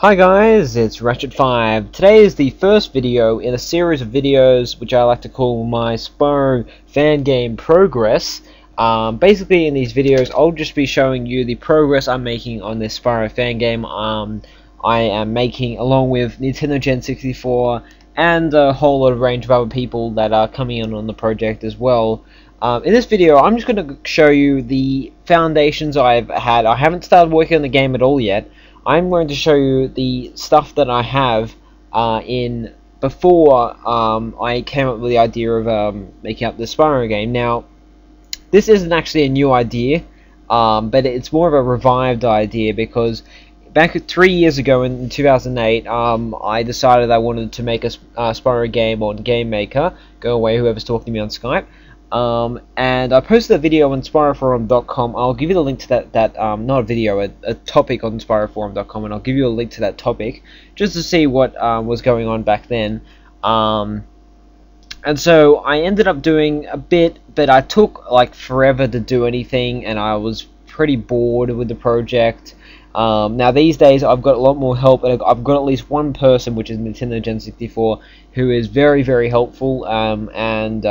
Hi guys, it's Ratchet5. Today is the first video in a series of videos which I like to call my Spyro fan game progress. Basically in these videos I'll just be showing you the progress I'm making on this Spyro fan game I am making along with Nintendo Gen 64 and a whole lot of range of other people that are coming in on the project as well. In this video I'm just going to show you the foundations I've had. I haven't started working on the game at all yet. I'm going to show you the stuff that I have in before I came up with the idea of making up the Spyro game. Now, this isn't actually a new idea, but it's more of a revived idea because back 3 years ago in 2008, I decided I wanted to make a Spyro game on Game Maker. Go away, whoever's talking to me on Skype. And I posted a video on spyroforum.com. I'll give you the link to that not a video, a topic on spyroforum.com, and I'll give you a link to that topic just to see what was going on back then. And so I ended up doing a bit, but I took like forever to do anything, and I was pretty bored with the project. Now these days I've got a lot more help, and I've got at least one person, which is Nintendo Gen 64, who is very helpful and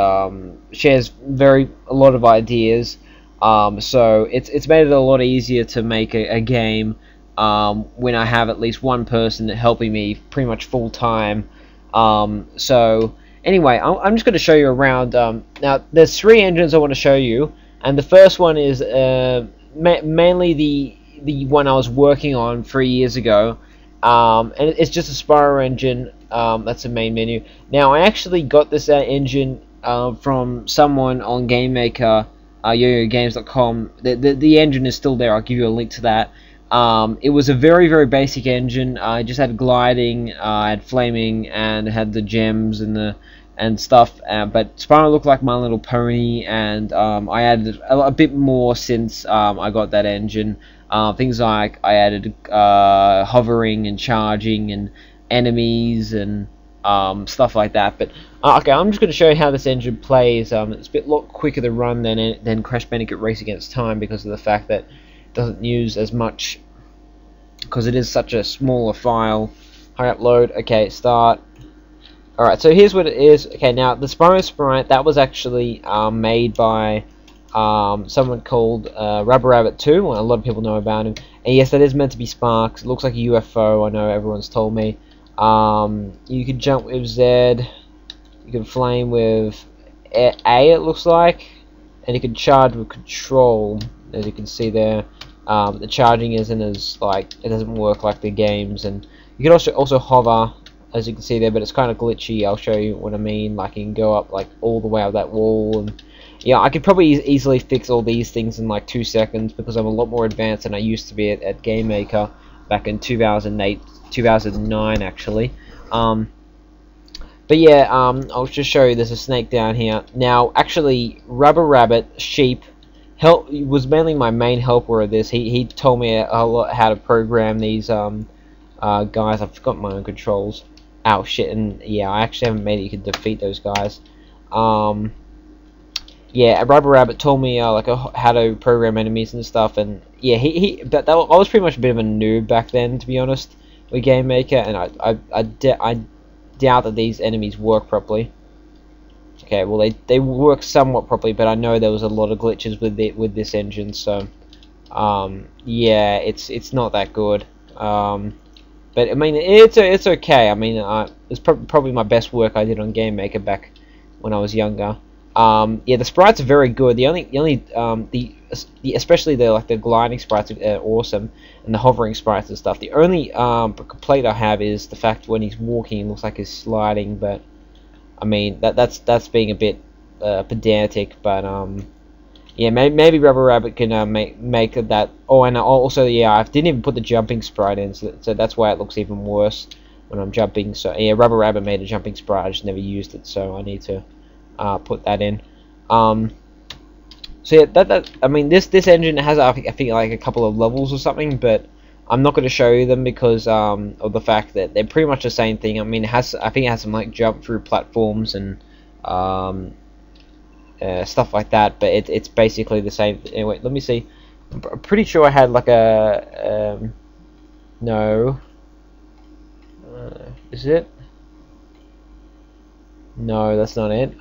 shares a lot of ideas. So it's made it a lot easier to make a game when I have at least one person helping me pretty much full time. So anyway, I'm just going to show you around. Now there's 3 engines I want to show you, and the first one is mainly the one I was working on 3 years ago, and it's just a Spyro engine. That's the main menu. Now I actually got this engine from someone on Game Maker, yoyogames.com. The engine is still there. I'll give you a link to that. It was a very basic engine. I just had gliding, I had flaming, and it had the gems and stuff. But Spyro looked like My Little Pony, and I added a bit more since I got that engine. Things like I added hovering and charging and enemies and stuff like that. But okay, I'm just going to show you how this engine plays. It's a lot quicker to run than Crash Bandicoot Race Against Time because of the fact that it doesn't use as much, because it is such a smaller file. Hurry up, load. Okay, start. Alright, so here's what it is. Okay, now the Spyro sprite, that was actually made by someone called Rubber Rabbit 2. Well, a lot of people know about him. And yes, that is meant to be Sparks. It looks like a UFO. I know everyone's told me. You can jump with Z. You can flame with A, it looks like. And you can charge with Control, as you can see there. The charging isn't as it doesn't work like the games. And you can also hover, as you can see there, but it's kind of glitchy. I'll show you what I mean. Like you can go up like all the way up that wall, and yeah, I could probably easily fix all these things in like 2 seconds because I'm a lot more advanced than I used to be at Game Maker back in 2008, 2009 actually. But yeah, I'll just show you. There's a snake down here. Now, actually, Rubber Rabbit Sheep was mainly my main helper of this. He told me a lot how to program these guys. I've forgotten my own controls. Oh shit! And yeah, I actually haven't made it. You can defeat those guys. Yeah, Rubber Rabbit told me how to program enemies and stuff, and yeah, I was pretty much a bit of a noob back then, to be honest, with Game Maker, and I doubt that these enemies work properly. Okay, well they work somewhat properly, but I know there was a lot of glitches with this engine, so yeah, it's not that good. But I mean, it's okay. I mean, it's probably my best work I did on Game Maker back when I was younger. Yeah, the sprites are very good. Especially the gliding sprites are awesome, and the hovering sprites and stuff. The only complaint I have is the fact when he's walking, it looks like he's sliding. But I mean, that's being a bit pedantic. But yeah, maybe Rubber Rabbit can make that. Oh, and also yeah, I didn't even put the jumping sprite in, so that's why it looks even worse when I'm jumping. So yeah, Rubber Rabbit made a jumping sprite. I just never used it, so I need to put that in. So yeah, I mean, this engine has I think like a couple of levels or something, but I'm not going to show you them because of the fact that they're pretty much the same thing. I mean, I think it has some like jump through platforms and stuff like that, but it's basically the same. Anyway, let me see. I'm pretty sure I had like a no. Is it? No, that's not it.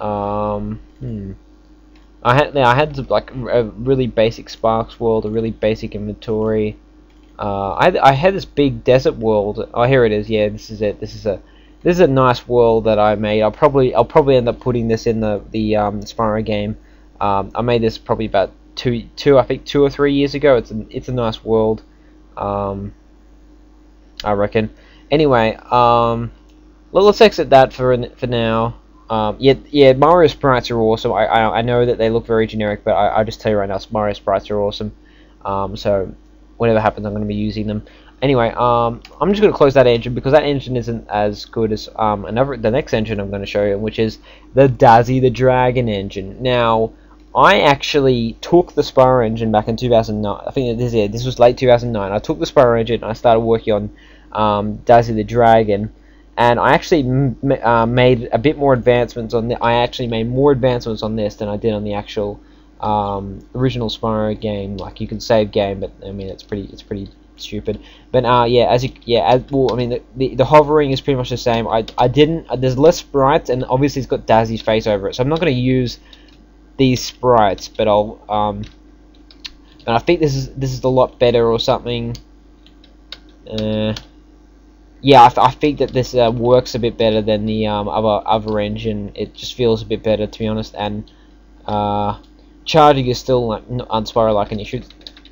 I had like a really basic Sparks world, a really basic inventory. I had this big desert world. Oh, here it is. Yeah, this is it. This is a nice world that I made. I'll probably end up putting this in the Spyro game. I made this probably about I think 2 or 3 years ago. It's a nice world. I reckon. Anyway, let's exit that for now. Yeah, Mario sprites are awesome. I know that they look very generic, but I just tell you right now, Mario sprites are awesome. So whatever happens, I'm going to be using them. Anyway, I'm just going to close that engine because that engine isn't as good as the next engine I'm going to show you, which is the Dazzy the Dragon engine. Now, I actually took the Spyro engine back in 2009. I think this was late 2009. I took the Spyro engine and I started working on Dazzy the Dragon. And I actually made a bit more advancements on I actually made more advancements on this than I did on the actual original Spyro game. Like, you can save game, but I mean it's pretty stupid. But yeah, well, I mean the hovering is pretty much the same. There's less sprites, and obviously it's got Dazzy's face over it. So I'm not going to use these sprites, but and I think this is a lot better or something. Yeah, I think that this works a bit better than the other engine. It just feels a bit better, to be honest. And charging is still like on Spyro like an issue.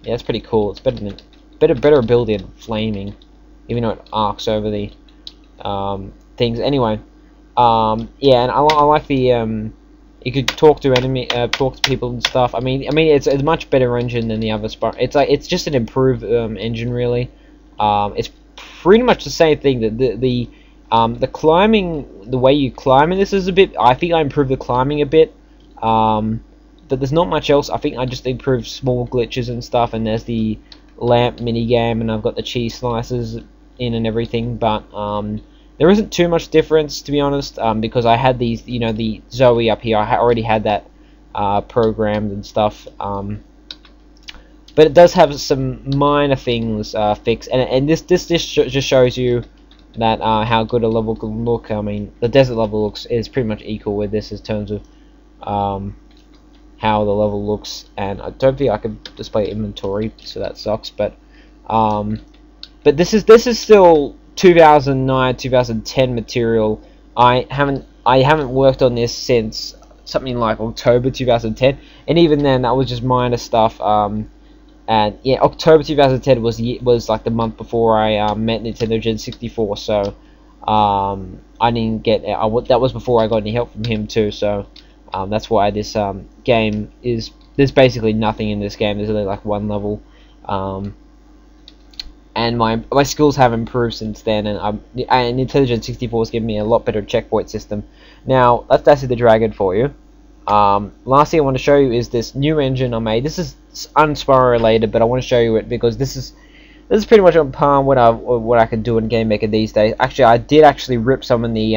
Yeah, it's pretty cool. It's better ability than flaming, even though it arcs over the things. Anyway, yeah, and I like the you could talk to people and stuff. I mean, it's a much better engine than the other Spyro. It's just an improved engine, really. It's pretty much the same thing. The climbing, the way you climb in this is a bit. I think I improved the climbing a bit. But there's not much else. I think I just improved small glitches and stuff. And there's the lamp mini game, and I've got the cheese slices in and everything. But there isn't too much difference, to be honest, because I had these, the Zoe up here. I already had that programmed and stuff. But it does have some minor things fixed, and this just shows you that how good a level can look. I mean, the desert level is pretty much equal with this in terms of how the level looks, and I don't think I could display inventory, so that sucks. But this is still 2009, 2010 material. I haven't worked on this since something like October 2010, and even then that was just minor stuff. And yeah, October 2010 was like the month before I met Nintendo Gen 64, so I didn't get that was before I got any help from him too. So that's why this game there's basically nothing in this game. There's only like one level, and my skills have improved since then. And Nintendo Gen 64 has given me a lot better checkpoint system. Now that's Dazzy the Dragon for you. Last thing I want to show you is this new engine I made. This is un-Spyro related, but I want to show you it because this is pretty much on par with what I can do in Game Maker these days. Actually, I did actually rip some in the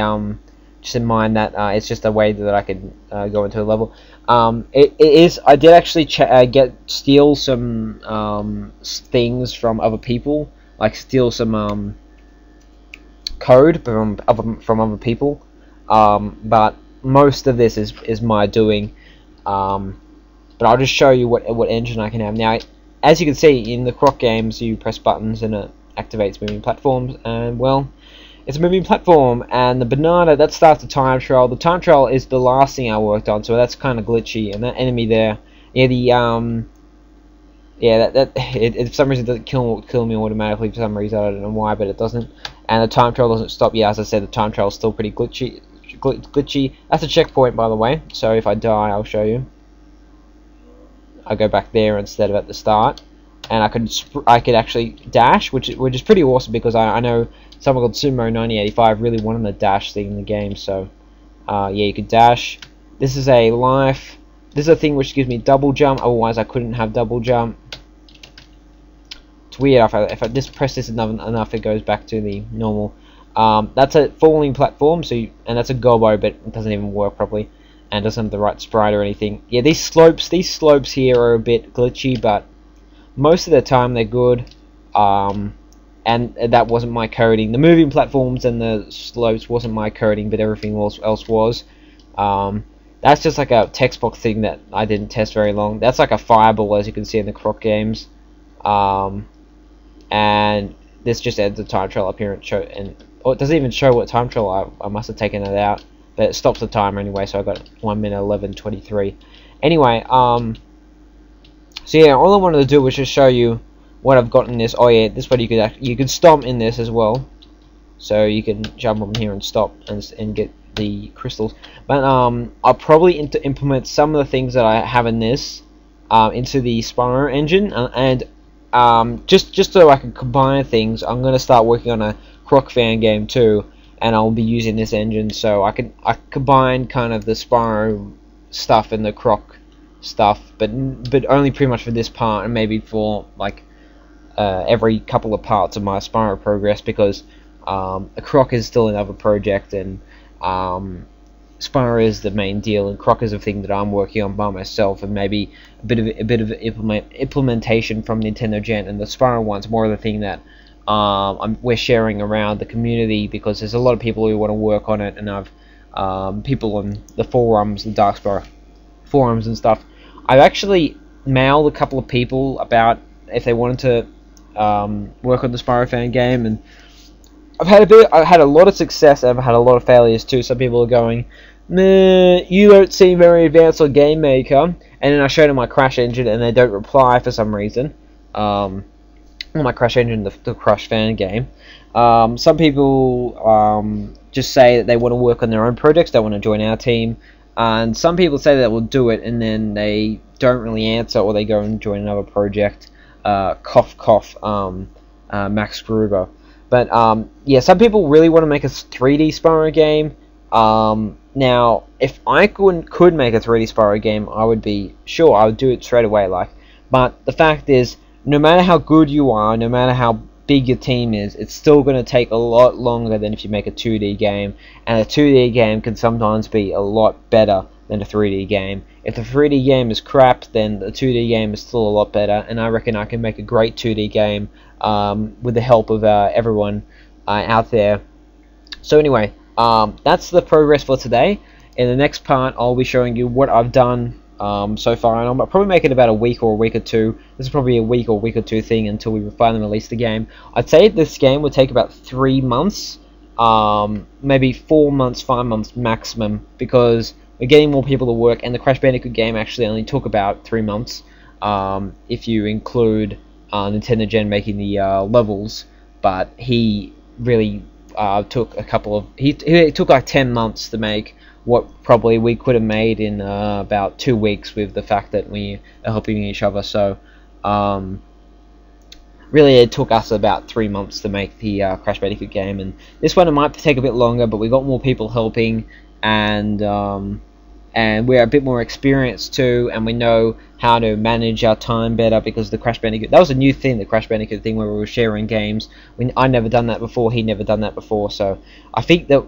just in mind that it's just a way that I could go into a level. I did actually steal some things from other people, like steal some code from other people, but most of this is my doing, but I'll just show you what engine I can have. Now, as you can see in the Croc games, you press buttons and it activates moving platforms, and well, it's a moving platform. And the banana, that starts the time trial. The time trial is the last thing I worked on, so that's kind of glitchy. And that enemy there, yeah, it for some reason doesn't kill me automatically. For some reason, I don't know why, but it doesn't. And the time trial doesn't stop. Yeah, as I said, the time trial is still pretty glitchy. That's a checkpoint, by the way, so if I die, I'll show you. I go back there instead of at the start, and I could actually dash, which is pretty awesome, because I know someone called Sumo9085 really wanted the dash thing in the game. So yeah, you could dash. This is a life. This is a thing which gives me double jump, otherwise I couldn't have double jump. It's weird, if I just press this enough, it goes back to the normal. That's a falling platform, and that's a gobbo, but it doesn't even work properly, and doesn't have the right sprite or anything. Yeah, these slopes here are a bit glitchy, but most of the time they're good. and that wasn't my coding. The moving platforms and the slopes wasn't my coding, but everything else was. That's just like a text box thing that I didn't test very long. That's like a fireball, as you can see in the Croc games. And this just adds a time trial up here and it doesn't even show what time trial I must have taken it out, but it stops the timer anyway. So I got 1 minute 11:23. Anyway, so yeah, all I wanted to do was just show you what I've got in this. Oh yeah, this one you could stomp in this as well, so you can jump on here and stop and get the crystals. But I'll probably implement some of the things that I have in this into the Spyro engine, and just so I can combine things, I'm gonna start working on a Croc fan game too, and I'll be using this engine so I combine kind of the Spyro stuff and the Croc stuff, but only pretty much for this part, and maybe for like every couple of parts of my Spyro progress, because a Croc is still another project, and Spyro is the main deal, and Croc is a thing that I'm working on by myself, and maybe a bit of implementation from Nintendo Gen, and the Spyro one's more of the thing that we're sharing around the community, because there's a lot of people who want to work on it, and I've people on the forums, the Dark Spyro forums and stuff. I've actually mailed a couple of people about if they wanted to work on the Spyro fan game, and I've had a lot of success, and I've had a lot of failures too. Some people are going, "Meh, you don't seem very advanced on Game Maker," and then I showed them my Crash engine, and they don't reply for some reason. Well, my Crash engine, the Crash fan game. Some people just say that they want to work on their own projects, they want to join our team, and some people say that we'll do it, and then they don't really answer, or they go and join another project. Cough, cough. Max Gruber. But yeah, some people really want to make a 3D Spyro game. Now, if I could make a 3D Spyro game, I would be sure I would do it straight away. But the fact is, no matter how good you are, no matter how big your team is, it's still going to take a lot longer than if you make a 2D game. And a 2D game can sometimes be a lot better than a 3D game. If the 3D game is crap, then the 2D game is still a lot better. And I reckon I can make a great 2D game with the help of everyone out there. So anyway, that's the progress for today. In the next part, I'll be showing you what I've done so far, and I'll probably make it about a week or a week or two. This is probably a week or two thing until we finally release the game. I'd say this game would take about 3 months, maybe 4 months, 5 months maximum, because we're getting more people to work, and the Crash Bandicoot game actually only took about 3 months, if you include Nintendo Gen making the levels. But he really took a couple of... It took like 10 months to make what probably we could have made in about 2 weeks, with the fact that we are helping each other. So really it took us about 3 months to make the Crash Bandicoot game, and this one it might take a bit longer, but we got more people helping, and we're a bit more experienced too, and we know how to manage our time better, because the Crash Bandicoot, that was a new thing, the Crash Bandicoot thing, where we were sharing games. I never done that before, he never done that before, so I think that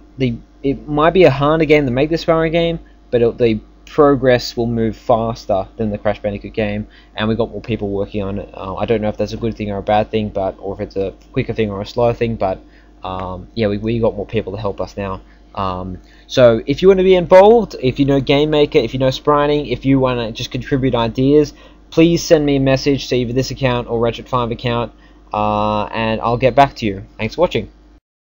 it might be a harder game to make this Spyro game, but the progress will move faster than the Crash Bandicoot game, and we got more people working on it. I don't know if that's a good thing or a bad thing, or if it's a quicker thing or a slower thing, but yeah, we got more people to help us now. So if you want to be involved, if you know Game Maker, if you know Spriting, if you want to just contribute ideas, please send me a message to either this account or Ratchet5 account, and I'll get back to you. Thanks for watching.